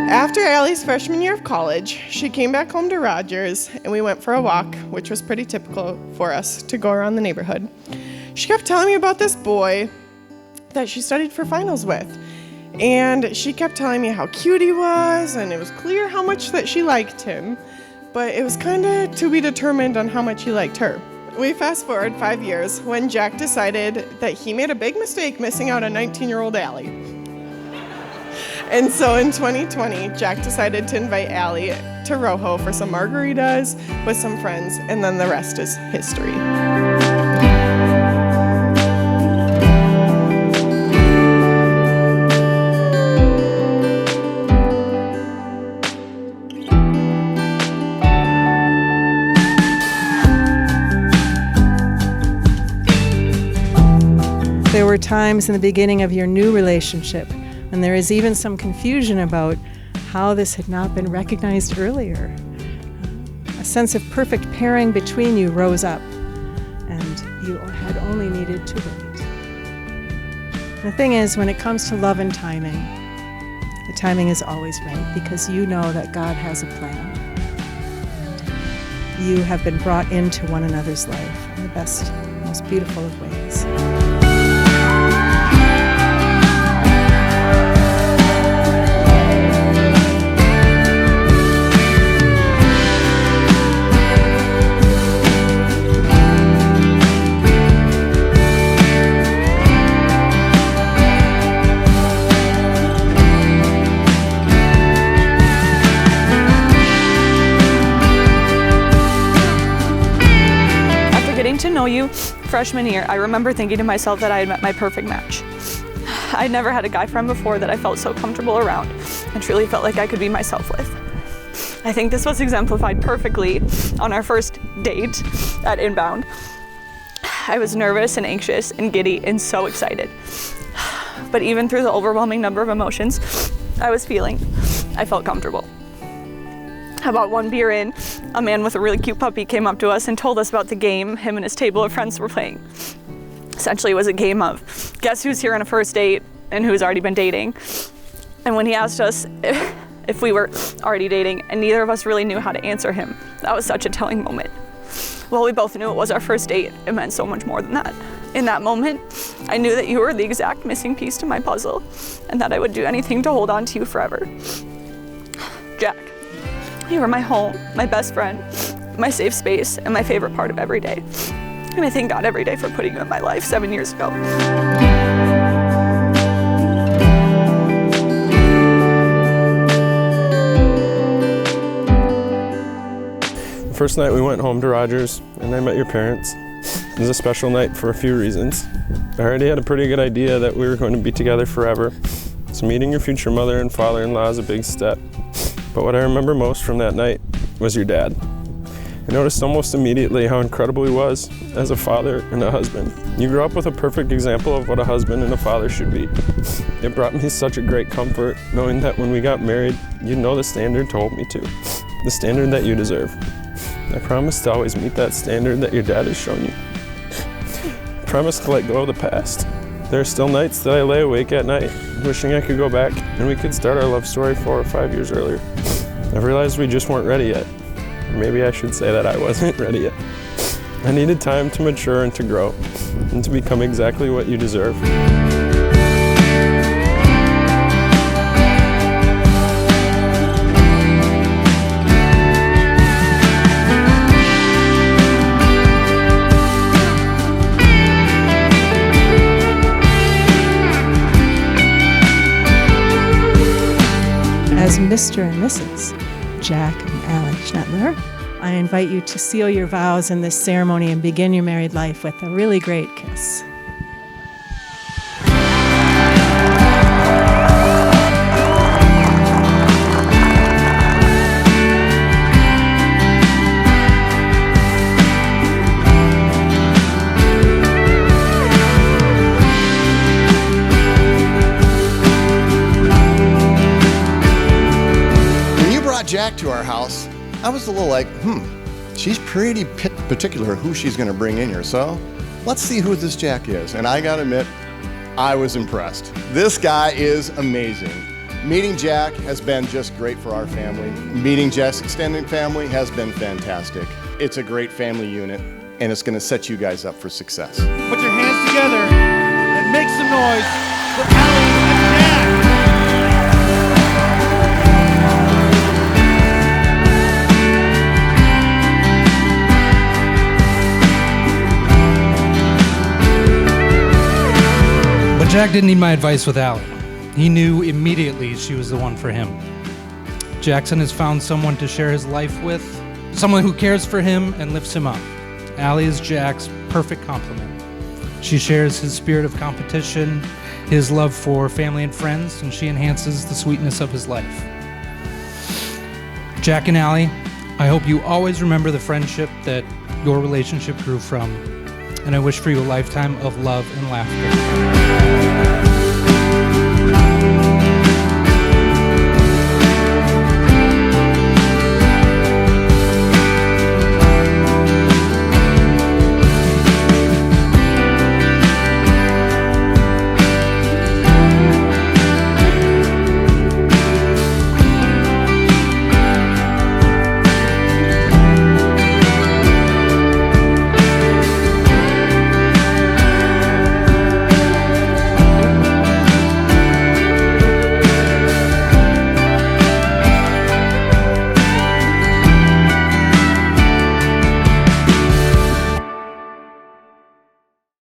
After Alli's freshman year of college, she came back home to Rogers, and we went for a walk, which was pretty typical for us to go around the neighborhood. She kept telling me about this boy that she studied for finals with, and she kept telling me how cute he was, and it was clear how much that she liked him, but it was kind of to be determined on how much he liked her. We fast forward 5 years when Jack decided that he made a big mistake missing out on 19-year-old Alli. And so in 2020, Jack decided to invite Alli to Rojo for some margaritas with some friends, and then the rest is history. There were times in the beginning of your new relationship, and there is even some confusion about how this had not been recognized earlier. A sense of perfect pairing between you rose up, and you had only needed to wait. The thing is, when it comes to love and timing, the timing is always right, because you know that God has a plan. You have been brought into one another's life in the best, most beautiful of ways. To know you freshman year, I remember thinking to myself that I had met my perfect match. I'd never had a guy friend before that I felt so comfortable around and truly felt like I could be myself with. I think this was exemplified perfectly on our first date at Inbound. I was nervous and anxious and giddy and so excited. But even through the overwhelming number of emotions I was feeling, I felt comfortable. About one beer in, a man with a really cute puppy came up to us and told us about the game him and his table of friends were playing. Essentially, it was a game of guess who's here on a first date and who's already been dating. And when he asked us if we were already dating, and neither of us really knew how to answer him, that was such a telling moment. Well, we both knew it was our first date. It meant so much more than that. In that moment, I knew that you were the exact missing piece to my puzzle, and that I would do anything to hold on to you forever. Jack. You were my home, my best friend, my safe space, and my favorite part of every day. And I thank God every day for putting you in my life 7 years ago. The first night we went home to Rogers and I met your parents. It was a special night for a few reasons. I already had a pretty good idea that we were going to be together forever. So meeting your future mother and father-in-law is a big step. But what I remember most from that night was your dad. I noticed almost immediately how incredible he was as a father and a husband. You grew up with a perfect example of what a husband and a father should be. It brought me such a great comfort knowing that when we got married, you'd know the standard to hold me to, the standard that you deserve. I promise to always meet that standard that your dad has shown you. I promise to let go of the past. There are still nights that I lay awake at night, wishing I could go back and we could start our love story 4 or 5 years earlier. I realized we just weren't ready yet. Or maybe I should say that I wasn't ready yet. I needed time to mature and to grow, and to become exactly what you deserve. As Mr. and Mrs. Jack and Alli Jack, I invite you to seal your vows in this ceremony and begin your married life with a really great kiss. brought Jack to our house, I was a little like, she's pretty particular who she's gonna bring in here, so let's see who this Jack is. And I gotta admit, I was impressed. This guy is amazing. Meeting Jack has been just great for our family. Meeting Jack's extended family has been fantastic. It's a great family unit, and it's gonna set you guys up for success. Put your hands together and make some noise for Alli and Jack. But Jack didn't need my advice with Alli. He knew immediately she was the one for him. Jackson has found someone to share his life with, someone who cares for him and lifts him up. Alli is Jack's perfect complement. She shares his spirit of competition, his love for family and friends, and she enhances the sweetness of his life. Jack and Alli, I hope you always remember the friendship that your relationship grew from, and I wish for you a lifetime of love and laughter.